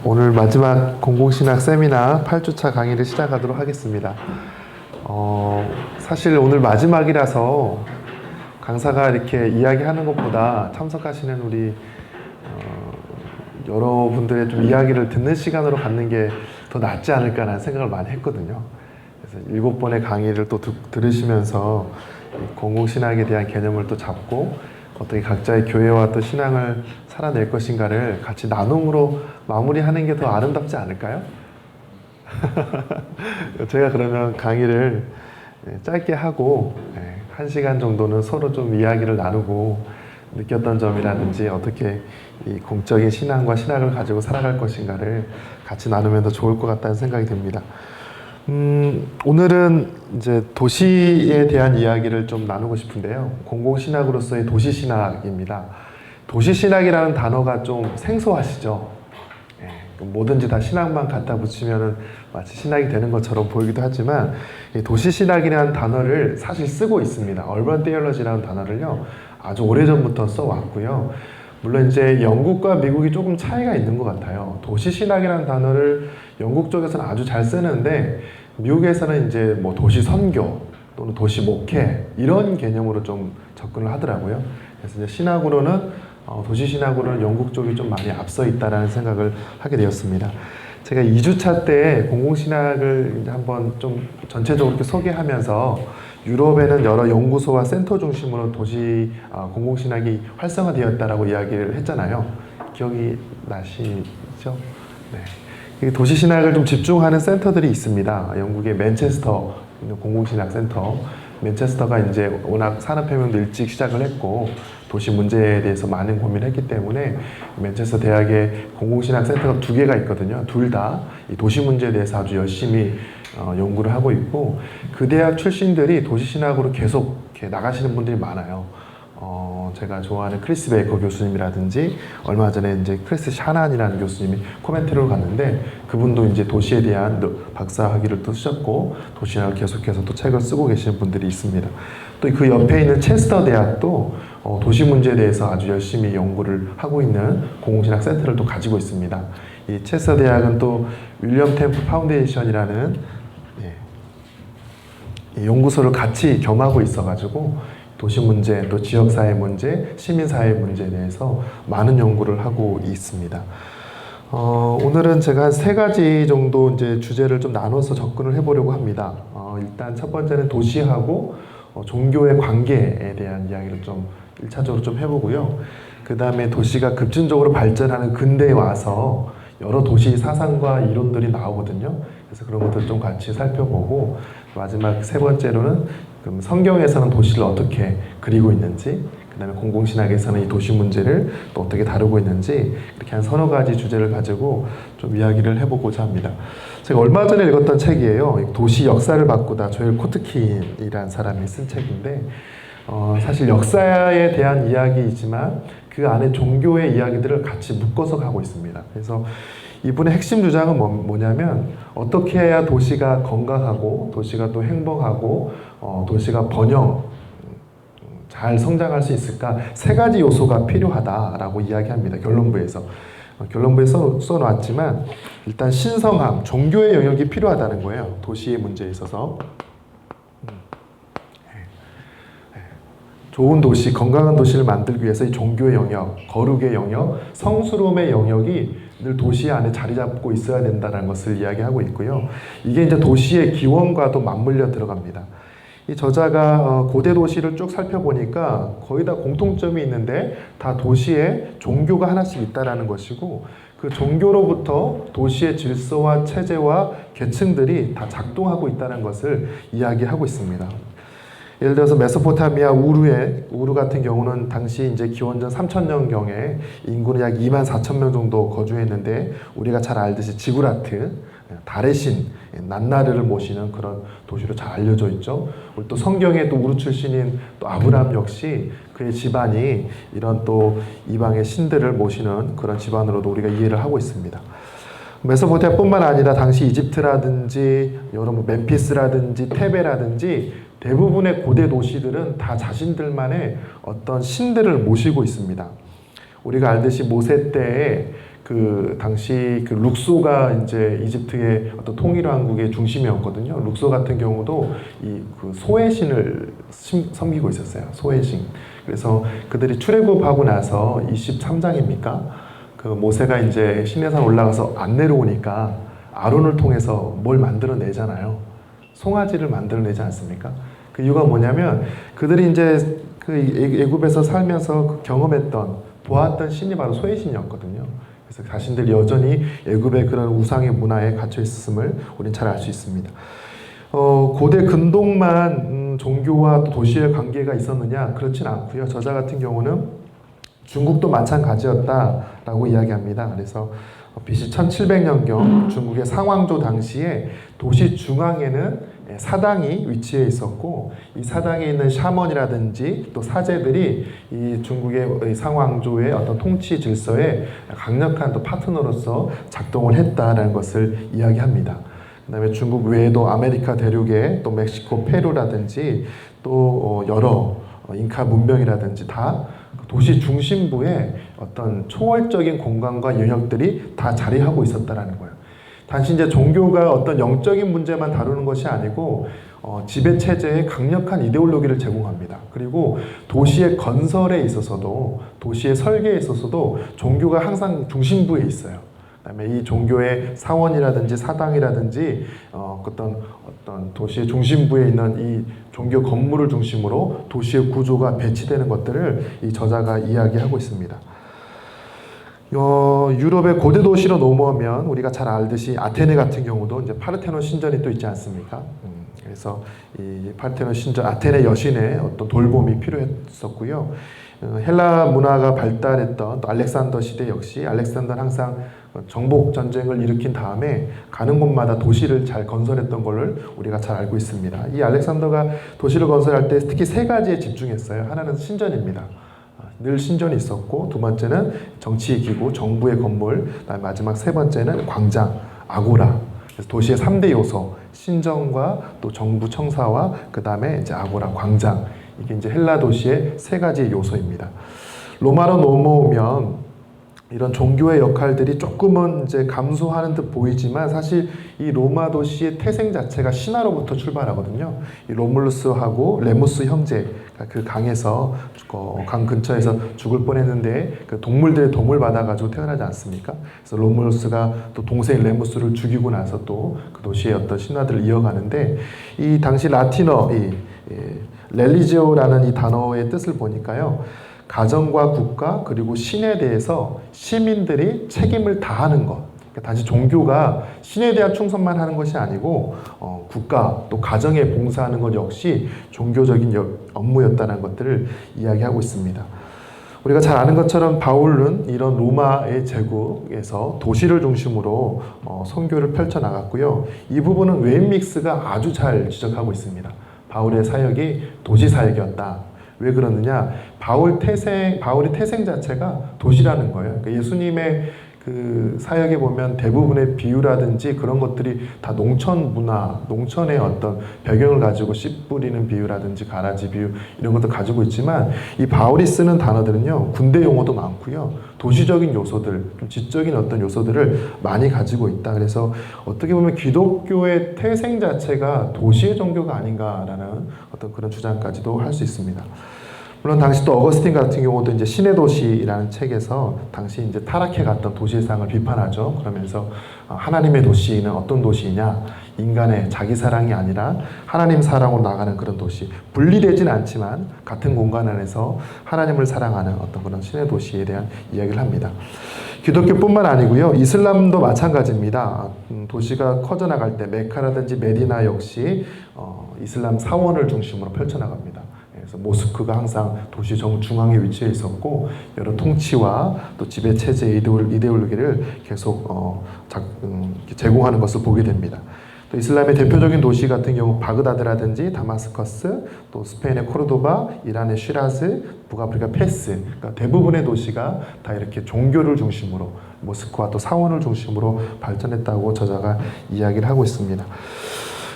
오늘 마지막 공공신학 세미나 8주차 강의를 시작하도록 하겠습니다. 사실 오늘 마지막이라서 강사가 이렇게 이야기하는 것보다 참석하시는 우리 여러분들의 좀 이야기를 듣는 시간으로 갖는 게 더 낫지 않을까라는 생각을 많이 했거든요. 그래서 7번의 강의를 또 들으시면서 공공신학에 대한 개념을 또 잡고 어떻게 각자의 교회와 또 신앙을 살아낼 것인가를 같이 나눔으로 마무리하는 게 더 아름답지 않을까요? 제가 그러면 강의를 짧게 하고 1시간 정도는 서로 좀 이야기를 나누고 느꼈던 점이라든지 어떻게 이 공적인 신앙과 신학을 가지고 살아갈 것인가를 같이 나누면 더 좋을 것 같다는 생각이 듭니다. 오늘은 이제 도시에 대한 이야기를 좀 나누고 싶은데요. 공공신학으로서의 도시신학입니다. 도시신학이라는 단어가 좀 생소하시죠? 뭐든지 다 신학만 갖다 붙이면 마치 신학이 되는 것처럼 보이기도 하지만 도시신학이라는 단어를 사실 쓰고 있습니다. 얼번 테올로지라는 단어를요 아주 오래전부터 써왔고요. 물론 이제 영국과 미국이 조금 차이가 있는 것 같아요. 도시신학이라는 단어를 영국 쪽에서는 아주 잘 쓰는데 미국에서는 이제 뭐 도시선교 또는 도시목회 이런 개념으로 좀 접근을 하더라고요. 그래서 이제 신학으로는 도시신학으로는 영국 쪽이 좀 많이 앞서 있다라는 생각을 하게 되었습니다. 제가 2주차 때 공공신학을 이제 한번 좀 전체적으로 이렇게 소개하면서 유럽에는 여러 연구소와 센터 중심으로 공공신학이 활성화되었다라고 이야기를 했잖아요. 기억이 나시죠? 네. 도시신학을 좀 집중하는 센터들이 있습니다. 영국의 맨체스터 공공신학 센터. 맨체스터가 이제 워낙 산업혁명도 일찍 시작을 했고 도시 문제에 대해서 많은 고민을 했기 때문에 맨체스터 대학에 공공신학 센터가 2개가 있거든요. 둘 다 이 도시 문제에 대해서 아주 열심히 연구를 하고 있고 그 대학 출신들이 도시신학으로 계속 이렇게 나가시는 분들이 많아요. 제가 좋아하는 크리스 베이커 교수님이라든지 얼마 전에 이제 크리스 샤난이라는 교수님이 코멘트를 갔는데 그분도 이제 도시에 대한 박사학위를 또 쓰셨고 도시신학을 계속해서 또 책을 쓰고 계시는 분들이 있습니다. 또 그 옆에 있는 체스터 대학도 도시 문제에 대해서 아주 열심히 연구를 하고 있는 공공신학 센터를 또 가지고 있습니다. 이 체스터 대학은 또 윌리엄 템플 파운데이션이라는 연구소를 같이 겸하고 있어가지고 도시 문제, 또 지역사회 문제, 시민사회 문제에 대해서 많은 연구를 하고 있습니다. 오늘은 제가 한 3가지 정도 이제 주제를 좀 나눠서 접근을 해보려고 합니다. 일단 첫 번째는 도시하고 종교의 관계에 대한 이야기를 좀 1차적으로 좀 해보고요. 그 다음에 도시가 급진적으로 발전하는 근대에 와서 여러 도시 사상과 이론들이 나오거든요. 그래서 그런 것들 좀 같이 살펴보고 마지막 3번째로는 그럼 성경에서는 도시를 어떻게 그리고 있는지 그 다음에 공공신학에서는 이 도시 문제를 또 어떻게 다루고 있는지 이렇게 한 서너 가지 주제를 가지고 좀 이야기를 해보고자 합니다. 제가 얼마 전에 읽었던 책이에요. 도시 역사를 바꾸다 조엘 코트킨이라는 사람이 쓴 책인데 사실 역사에 대한 이야기이지만 그 안에 종교의 이야기들을 같이 묶어서 가고 있습니다. 그래서 이분의 핵심 주장은 뭐냐면 어떻게 해야 도시가 건강하고 도시가 또 행복하고 도시가 잘 성장할 수 있을까 3가지 요소가 필요하다라고 이야기합니다. 결론부에서. 결론부에 써놨지만 일단 신성함, 종교의 영역이 필요하다는 거예요. 도시의 문제에 있어서. 좋은 도시, 건강한 도시를 만들기 위해서 이 종교의 영역, 거룩의 영역, 성스러움의 영역이 늘 도시 안에 자리 잡고 있어야 된다는 것을 이야기하고 있고요. 이게 이제 도시의 기원과도 맞물려 들어갑니다. 이 저자가 고대 도시를 쭉 살펴보니까 거의 다 공통점이 있는데 다 도시에 종교가 하나씩 있다라는 것이고 그 종교로부터 도시의 질서와 체제와 계층들이 다 작동하고 있다는 것을 이야기하고 있습니다. 예를 들어서 메소포타미아 우루 같은 경우는 당시 이제 기원전 3000년경에 인구는 약 24,000명 정도 거주했는데 우리가 잘 알듯이 지구라트, 달의 신, 난나르를 모시는 그런 도시로 잘 알려져 있죠. 우리 또 성경에 또 우루 출신인 또 아브라함 역시 그의 집안이 이런 또 이방의 신들을 모시는 그런 집안으로도 우리가 이해를 하고 있습니다. 메소포타미아뿐만 아니라 당시 이집트라든지 여러 멤피스라든지 테베라든지 대부분의 고대 도시들은 다 자신들만의 어떤 신들을 모시고 있습니다. 우리가 알듯이 모세 때에 그 당시 그 룩소가 이제 이집트의 어떤 통일 왕국의 중심이었거든요. 룩소 같은 경우도 이 그 소의 신을 섬기고 있었어요. 소의 신. 그래서 그들이 출애굽하고 나서 23장입니까? 그 모세가 이제 시내산 올라가서 안 내려오니까 아론을 통해서 뭘 만들어내잖아요. 송아지를 만들어내지 않습니까? 그 이유가 뭐냐면 그들이 이제 그 애굽에서 살면서 그 경험했던 보았던 신이 바로 소의 신이었거든요. 그래서 자신들 여전히 애굽의 그런 우상의 문화에 갇혀 있음을 우리는 잘 알 수 있습니다. 고대 근동만 종교와 또 도시의 관계가 있었느냐? 그렇진 않고요. 저자 같은 경우는 중국도 마찬가지였다라고 이야기합니다. 그래서 BC 1700년경 중국의 상왕조 당시에 도시 중앙에는 사당이 위치해 있었고 이 사당에 있는 샤먼이라든지 또 사제들이 이 중국의 상왕조의 어떤 통치 질서에 강력한 또 파트너로서 작동을 했다라는 것을 이야기합니다. 그 다음에 중국 외에도 아메리카 대륙에 또 멕시코, 페루라든지 또 여러 잉카 문명이라든지 다 도시 중심부에 어떤 초월적인 공간과 영역들이 다 자리하고 있었다라는 거예요. 단지 이제 종교가 어떤 영적인 문제만 다루는 것이 아니고 지배 체제에 강력한 이데올로기를 제공합니다. 그리고 도시의 건설에 있어서도 도시의 설계에 있어서도 종교가 항상 중심부에 있어요. 그다음에 이 종교의 사원이라든지 사당이라든지 어떤 도시의 중심부에 있는 이 종교 건물을 중심으로 도시의 구조가 배치되는 것들을 이 저자가 이야기하고 있습니다. 유럽의 고대 도시로 넘어오면 우리가 잘 알듯이 아테네 같은 경우도 이제 파르테논 신전이 또 있지 않습니까? 그래서 이 파르테논 신전, 아테네 여신의 어떤 돌봄이 필요했었고요. 헬라 문화가 발달했던 또 알렉산더 시대 역시 알렉산더는 항상 정복 전쟁을 일으킨 다음에 가는 곳마다 도시를 잘 건설했던 것을 우리가 잘 알고 있습니다. 이 알렉산더가 도시를 건설할 때 특히 세 가지에 집중했어요. 하나는 신전입니다. 늘 신전이 있었고 두 번째는 정치의 기구, 정부의 건물, 마지막 세 번째는 광장, 아고라. 그래서 도시의 3대 요소, 신전과 또 정부 청사와 그 다음에 이제 아고라, 광장. 이게 이제 헬라 도시의 세 가지 요소입니다. 로마로 넘어오면 이런 종교의 역할들이 조금은 이제 감소하는 듯 보이지만 사실 이 로마 도시의 태생 자체가 신화로부터 출발하거든요. 이 로물루스하고 레무스 형제, 그 강에서 강 근처에서 죽을 뻔했는데 그 동물들의 도움을 받아가지고 태어나지 않습니까? 그래서 로물루스가 또 동생 레무스를 죽이고 나서 또 그 도시의 어떤 신화들을 이어가는데 이 당시 라틴어 렐리지오라는 이 단어의 뜻을 보니까요. 가정과 국가 그리고 신에 대해서 시민들이 책임을 다하는 것. 그러니까 단지 종교가 신에 대한 충성만 하는 것이 아니고 국가 또 가정에 봉사하는 것 역시 종교적인 업무였다는 것들을 이야기하고 있습니다. 우리가 잘 아는 것처럼 바울은 이런 로마의 제국에서 도시를 중심으로 선교를 펼쳐나갔고요. 이 부분은 웨인 믹스가 아주 잘 지적하고 있습니다. 바울의 사역이 도시 사역이었다. 왜 그러느냐? 바울의 태생 자체가 도시라는 거예요. 그러니까 예수님의 그 사역에 보면 대부분의 비유라든지 그런 것들이 다 농촌 문화, 농촌의 어떤 배경을 가지고 씨 뿌리는 비유라든지 가라지 비유 이런 것도 가지고 있지만 이 바울이 쓰는 단어들은요 군대 용어도 많고요 도시적인 요소들, 좀 지적인 어떤 요소들을 많이 가지고 있다. 그래서 어떻게 보면 기독교의 태생 자체가 도시의 종교가 아닌가라는 어떤 그런 주장까지도 할 수 있습니다. 물론 당시 또 어거스틴 같은 경우도 이제 신의 도시라는 책에서 당시 이제 타락해 갔던 도시상을 비판하죠. 그러면서 하나님의 도시는 어떤 도시이냐? 인간의 자기 사랑이 아니라 하나님 사랑으로 나가는 그런 도시. 분리되진 않지만 같은 공간 안에서 하나님을 사랑하는 어떤 그런 신의 도시에 대한 이야기를 합니다. 기독교뿐만 아니고요. 이슬람도 마찬가지입니다. 도시가 커져나갈 때 메카라든지 메디나 역시 이슬람 사원을 중심으로 펼쳐나갑니다. 그래서 모스크가 항상 도시 중앙에 위치해 있었고 여러 통치와 또 지배 체제의 이데올로기를 계속 제공하는 것을 보게 됩니다. 또 이슬람의 대표적인 도시 같은 경우 바그다드라든지 다마스커스, 또 스페인의 코르도바, 이란의 시라즈, 북아프리카 페스, 그러니까 대부분의 도시가 다 이렇게 종교를 중심으로 모스크와 또 사원을 중심으로 발전했다고 저자가 이야기를 하고 있습니다.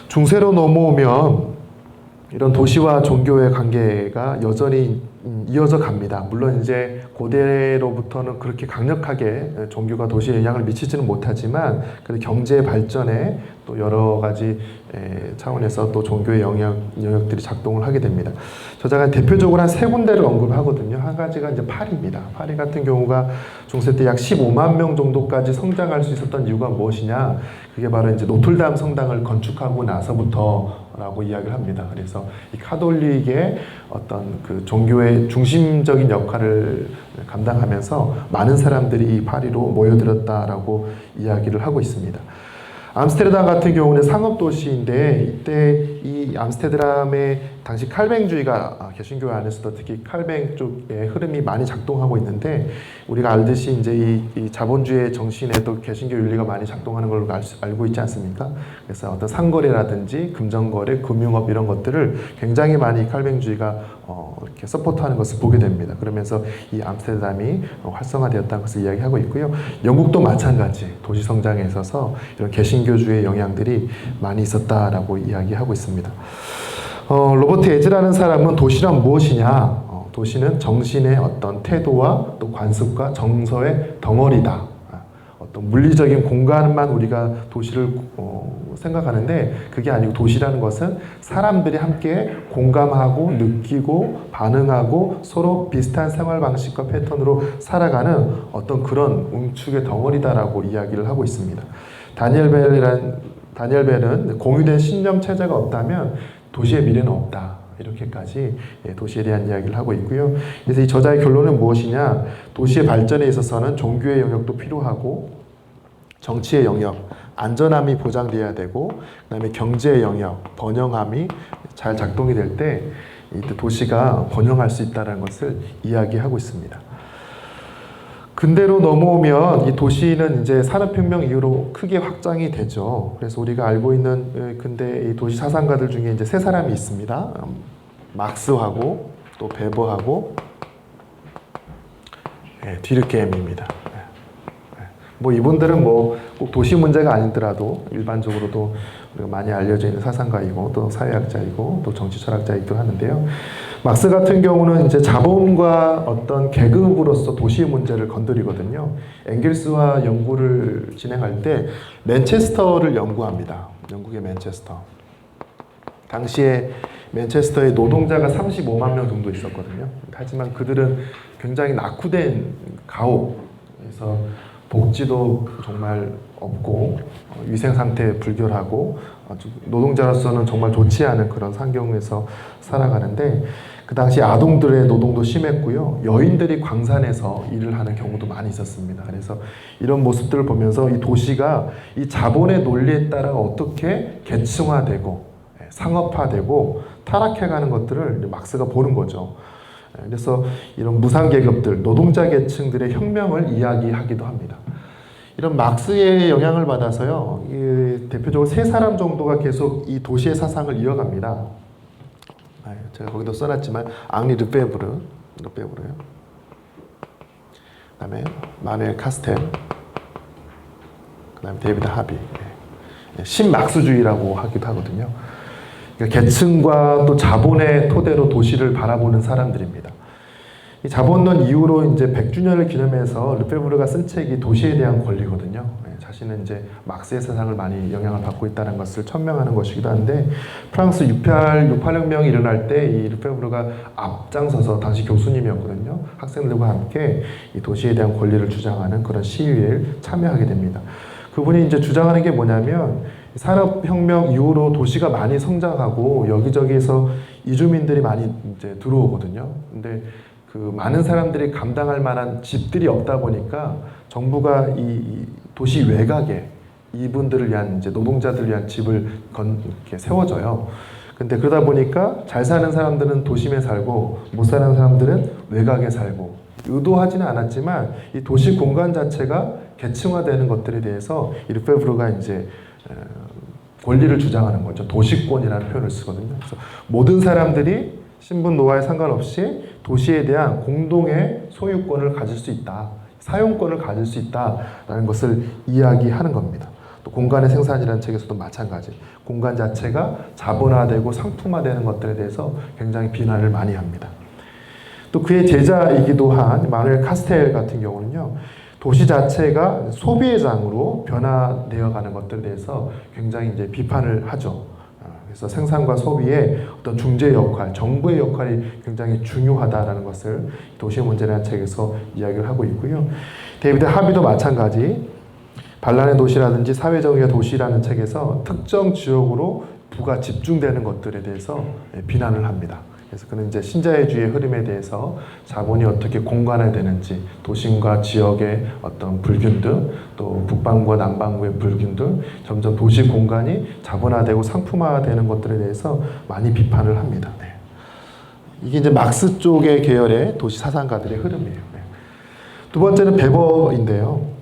중세로 넘어오면 이런 도시와 종교의 관계가 여전히 이어져 갑니다. 물론 이제 고대로부터는 그렇게 강력하게 종교가 도시에 영향을 미치지는 못하지만 그래도 경제 발전에 또 여러 가지 차원에서 또 종교의 영역들이 작동을 하게 됩니다. 저자가 대표적으로 한 세 군데를 언급하거든요. 한 가지가 이제 파리입니다. 파리 같은 경우가 중세 때 약 15만 명 정도까지 성장할 수 있었던 이유가 무엇이냐? 그게 바로 이제 노틀담 성당을 건축하고 나서부터라고 이야기를 합니다. 그래서 이 카톨릭의 어떤 그 종교의 중심적인 역할을 감당하면서 많은 사람들이 이 파리로 모여들었다라고 이야기를 하고 있습니다. 암스테르담 같은 경우는 상업도시인데 이때 이 암스테르담의 당시 칼뱅주의가 개신교 안에서도 특히 칼뱅 쪽의 흐름이 많이 작동하고 있는데 우리가 알듯이 이제 이 자본주의 정신에도 개신교 윤리가 많이 작동하는 걸로 알고 있지 않습니까? 그래서 어떤 상거래라든지 금전거래, 금융업 이런 것들을 굉장히 많이 칼뱅주의가 이렇게 서포트하는 것을 보게 됩니다. 그러면서 이 암스테르담이 활성화되었다는 것을 이야기하고 있고요. 영국도 마찬가지 도시 성장에 있어서 이런 개신교주의 영향들이 많이 있었다라고 이야기하고 있습니다. 로버트 에즈라는 사람은 도시란 무엇이냐? 도시는 정신의 어떤 태도와 또 관습과 정서의 덩어리다. 어떤 물리적인 공간만 우리가 도시를 생각하는데 그게 아니고 도시라는 것은 사람들이 함께 공감하고 느끼고 반응하고 서로 비슷한 생활 방식과 패턴으로 살아가는 어떤 그런 응축의 덩어리다라고 이야기를 하고 있습니다. 다니엘 벨은 공유된 신념 체제가 없다면 도시의 미래는 없다. 이렇게까지 도시에 대한 이야기를 하고 있고요. 그래서 이 저자의 결론은 무엇이냐? 도시의 발전에 있어서는 종교의 영역도 필요하고 정치의 영역, 안전함이 보장돼야 되고 그다음에 경제의 영역, 번영함이 잘 작동이 될 때 도시가 번영할 수 있다는 것을 이야기하고 있습니다. 근대로 넘어오면 이 도시는 이제 산업혁명 이후로 크게 확장이 되죠. 그래서 우리가 알고 있는 근대 이 도시 사상가들 중에 이제 세 사람이 있습니다. 막스하고 또 베버하고 뒤르케임입니다. 뭐 이분들은 뭐 꼭 도시 문제가 아니더라도 일반적으로도 우리가 많이 알려져 있는 사상가이고 또 사회학자이고 또 정치 철학자이기도 하는데요. 막스 같은 경우는 이제 자본과 어떤 계급으로서 도시의 문제를 건드리거든요. 엥겔스와 연구를 진행할 때 맨체스터를 연구합니다. 영국의 맨체스터. 당시에 맨체스터에 노동자가 35만 명 정도 있었거든요. 하지만 그들은 굉장히 낙후된 가옥에서 복지도 정말 없고 위생 상태에 불결하고 아주 노동자로서는 정말 좋지 않은 그런 환경에서 살아가는데 그 당시 아동들의 노동도 심했고요. 여인들이 광산에서 일을 하는 경우도 많이 있었습니다. 그래서 이런 모습들을 보면서 이 도시가 이 자본의 논리에 따라 어떻게 계층화되고 상업화되고 타락해가는 것들을 막스가 보는 거죠. 그래서 이런 무상계급들, 노동자 계층들의 혁명을 이야기하기도 합니다. 이런 막스의 영향을 받아서요, 대표적으로 세 사람 정도가 계속 이 도시의 사상을 이어갑니다. 제가 거기도 써놨지만 앙리 르페브르요. 그다음에 마누엘 카스텔, 그다음에 데이비드 하비. 신막스주의라고 하기도 하거든요. 그러니까 계층과 또 자본의 토대로 도시를 바라보는 사람들입니다. 이 자본론 이후로 이제 100주년을 기념해서 르페브르가 쓴 책이 도시에 대한 권리거든요. 자신은 이제 막스의 세상을 많이 영향을 받고 있다는 것을 천명하는 것이기도 한데 프랑스 68혁명이 일어날 때 이 르페브르가 앞장서서 당시 교수님이었거든요. 학생들과 함께 이 도시에 대한 권리를 주장하는 그런 시위에 참여하게 됩니다. 그분이 이제 주장하는 게 뭐냐면 산업혁명 이후로 도시가 많이 성장하고 여기저기에서 이주민들이 많이 이제 들어오거든요. 근데 그 많은 사람들이 감당할 만한 집들이 없다 보니까 정부가 이 도시 외곽에 이분들을 위한 이제 노동자들을 위한 집을 이렇게 세워줘요. 근데 그러다 보니까 잘 사는 사람들은 도심에 살고 못 사는 사람들은 외곽에 살고 의도하지는 않았지만 이 도시 공간 자체가 계층화되는 것들에 대해서 이 르페브르가 이제 권리를 주장하는 거죠. 도시권이라는 표현을 쓰거든요. 그래서 모든 사람들이 신분 노화에 상관없이 도시에 대한 공동의 소유권을 가질 수 있다. 사용권을 가질 수 있다라는 것을 이야기하는 겁니다. 또 공간의 생산이라는 책에서도 마찬가지. 공간 자체가 자본화되고 상품화되는 것들에 대해서 굉장히 비난을 많이 합니다. 또 그의 제자이기도 한 마누엘 카스텔 같은 경우는요, 도시 자체가 소비의 장으로 변화되어 가는 것들에 대해서 굉장히 이제 비판을 하죠. 그래서 생산과 소비의 어떤 중재 역할, 정부의 역할이 굉장히 중요하다라는 것을 도시의 문제라는 책에서 이야기를 하고 있고요. 데이비드 하비도 마찬가지, 반란의 도시라든지 사회정의의 도시라는 책에서 특정 지역으로 부가 집중되는 것들에 대해서 비난을 합니다. 그래서 그는 이제 신자유주의 흐름에 대해서 자본이 어떻게 공간화되는지, 도심과 지역의 어떤 불균등, 또 북반구와 남반구의 불균등, 점점 도시 공간이 자본화되고 상품화되는 것들에 대해서 많이 비판을 합니다. 네. 이게 이제 막스 쪽의 계열의 도시 사상가들의 흐름이에요. 네. 두 번째는 베버인데요.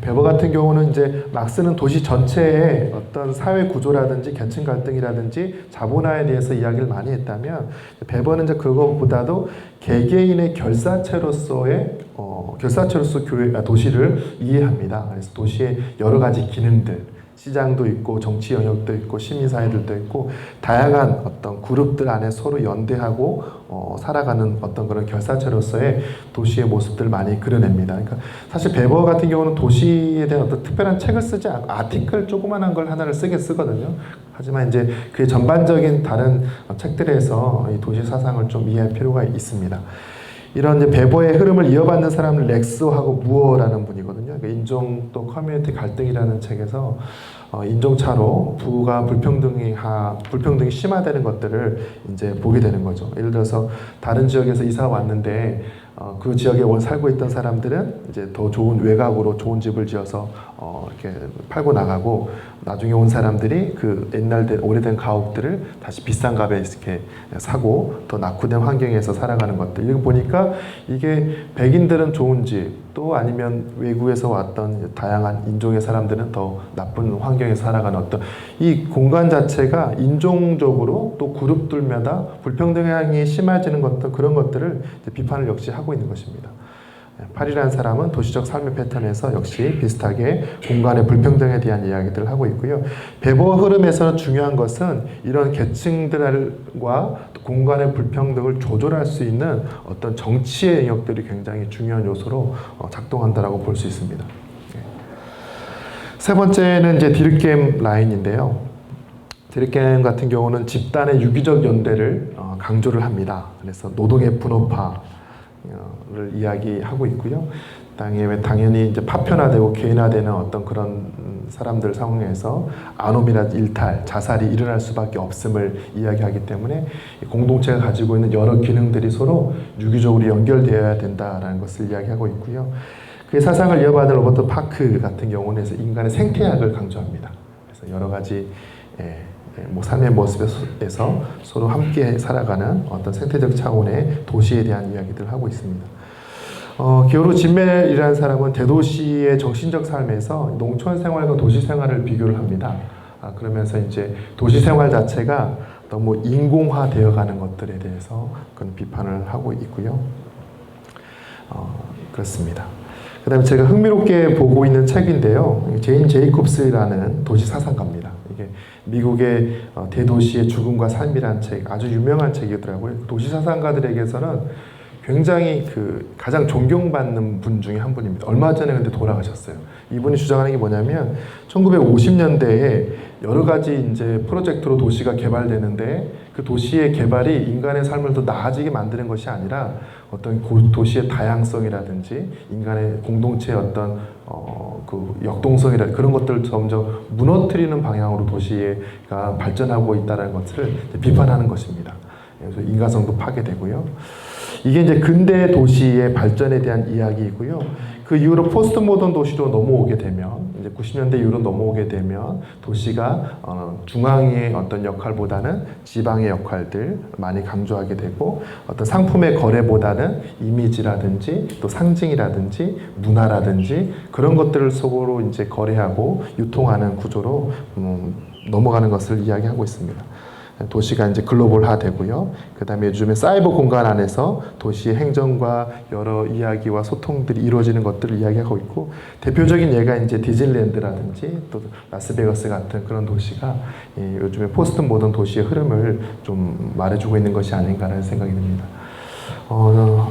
베버 같은 경우는 이제 막스는 도시 전체의 어떤 사회 구조라든지 계층 갈등이라든지 자본화에 대해서 이야기를 많이 했다면, 베버는 이제 그것보다도 개개인의 결사체로서의 도시를 이해합니다. 그래서 도시의 여러 가지 기능들, 시장도 있고 정치 영역도 있고 시민사회들도 있고 다양한 어떤 그룹들 안에 서로 연대하고 살아가는 어떤 그런 결사체로서의 도시의 모습들을 많이 그려냅니다. 그러니까 사실 베버 같은 경우는 도시에 대한 어떤 특별한 책을 쓰지 않고 아티클 조그만한 걸 하나를 쓰거든요. 하지만 이제 그의 전반적인 다른 책들에서 이 도시 사상을 좀 이해할 필요가 있습니다. 이런 이제 베버의 흐름을 이어받는 사람은 렉스하고 무어라는 분이거든요. 그러니까 인종 또 커뮤니티 갈등이라는 책에서 인종차로 부가 불평등이 심화되는 것들을 이제 보게 되는 거죠. 예를 들어서 다른 지역에서 이사 왔는데 그 지역에 살고 있던 사람들은 이제 더 좋은 외곽으로 좋은 집을 지어서 이렇게 팔고 나가고, 나중에 온 사람들이 그 오래된 가옥들을 다시 비싼 값에 이렇게 사고 더 낙후된 환경에서 살아가는 것들. 이거 보니까 이게 백인들은 좋은 집, 또 아니면 외국에서 왔던 다양한 인종의 사람들은 더 나쁜 환경에서 살아가는 어떤 이 공간 자체가 인종적으로 또 그룹들마다 불평등이 심해지는 것들, 그런 것들을 비판을 역시 하고 있는 것입니다. 파리라는 사람은 도시적 삶의 패턴에서 역시 비슷하게 공간의 불평등에 대한 이야기들을 하고 있고요. 베버 흐름에서는 중요한 것은 이런 계층들과 공간의 불평등을 조절할 수 있는 어떤 정치의 영역들이 굉장히 중요한 요소로 작동한다라고 볼 수 있습니다. 세 번째는 이제 디르켐 라인인데요. 디르켐 같은 경우는 집단의 유기적 연대를 강조를 합니다. 그래서 노동의 분업화 를 이야기하고 있고요. 당연히 이제 파편화되고 개인화되는 어떤 그런 사람들 상황에서 안옴이나 일탈, 자살이 일어날 수밖에 없음을 이야기하기 때문에 공동체가 가지고 있는 여러 기능들이 서로 유기적으로 연결되어야 된다라는 것을 이야기하고 있고요. 그의 사상을 이어받은 로버트 파크 같은 경우는 인간의 생태학을 강조합니다. 그래서 여러 가지 삶의 모습에서 서로 함께 살아가는 어떤 생태적 차원의 도시에 대한 이야기들을 하고 있습니다. 기어로 진멜이라는 사람은 대도시의 정신적 삶에서 농촌 생활과 도시 생활을 비교를 합니다. 그러면서 이제 도시 생활 자체가 너무 인공화되어 가는 것들에 대해서 그런 비판을 하고 있고요. 그렇습니다. 그 다음에 제가 흥미롭게 보고 있는 책인데요. 제인 제이콥스라는 도시 사상가입니다. 이게 미국의 대도시의 죽음과 삶이라는 책, 아주 유명한 책이더라고요. 도시 사상가들에게서는 굉장히 가장 존경받는 분 중에 한 분입니다. 얼마 전에 근데 돌아가셨어요. 이분이 주장하는 게 뭐냐면 1950년대에 여러 가지 이제 프로젝트로 도시가 개발되는데 그 도시의 개발이 인간의 삶을 더 나아지게 만드는 것이 아니라 어떤 도시의 다양성이라든지 인간의 공동체의 어떤 그 역동성이라 그런 것들을 점점 무너뜨리는 방향으로 도시가 발전하고 있다는 것을 비판하는 것입니다. 그래서 인간성도 파괴되고요. 이게 이제 근대 도시의 발전에 대한 이야기이고요. 그 이후로 포스트 모던 도시로 넘어오게 되면, 이제 90년대 이후로 넘어오게 되면 도시가 중앙의 어떤 역할보다는 지방의 역할들 많이 강조하게 되고, 어떤 상품의 거래보다는 이미지라든지 또 상징이라든지 문화라든지 그런 것들을 속으로 이제 거래하고 유통하는 구조로 넘어가는 것을 이야기하고 있습니다. 도시가 이제 글로벌화 되고요. 그 다음에 요즘에 사이버 공간 안에서 도시의 행정과 여러 이야기와 소통들이 이루어지는 것들을 이야기하고 있고, 대표적인 예가 이제 디즈니랜드라든지 또 라스베가스 같은 그런 도시가 요즘에 포스트 모던 도시의 흐름을 좀 말해주고 있는 것이 아닌가라는 생각이 듭니다.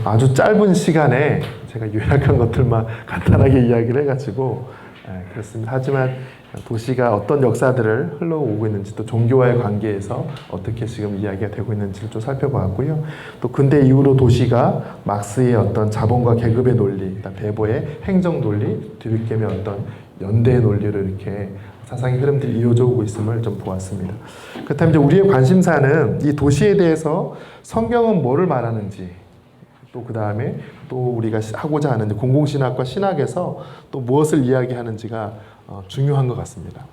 아주 짧은 시간에 제가 요약한 것들만 간단하게 이야기를 해가지고 그렇습니다. 하지만 도시가 어떤 역사들을 흘러오고 있는지, 또 종교와의 관계에서 어떻게 지금 이야기가 되고 있는지를 좀 살펴보았고요. 또 근대 이후로 도시가 막스의 어떤 자본과 계급의 논리, 베버의 행정 논리, 드류켐의 어떤 연대 논리를 이렇게 사상의 흐름들이 이어져 오고 있음을 좀 보았습니다. 그렇다면 이제 우리의 관심사는 이 도시에 대해서 성경은 뭐를 말하는지, 또 그 다음에 또 우리가 하고자 하는 공공신학과 신학에서 또 무엇을 이야기하는지가 중요한 것 같습니다.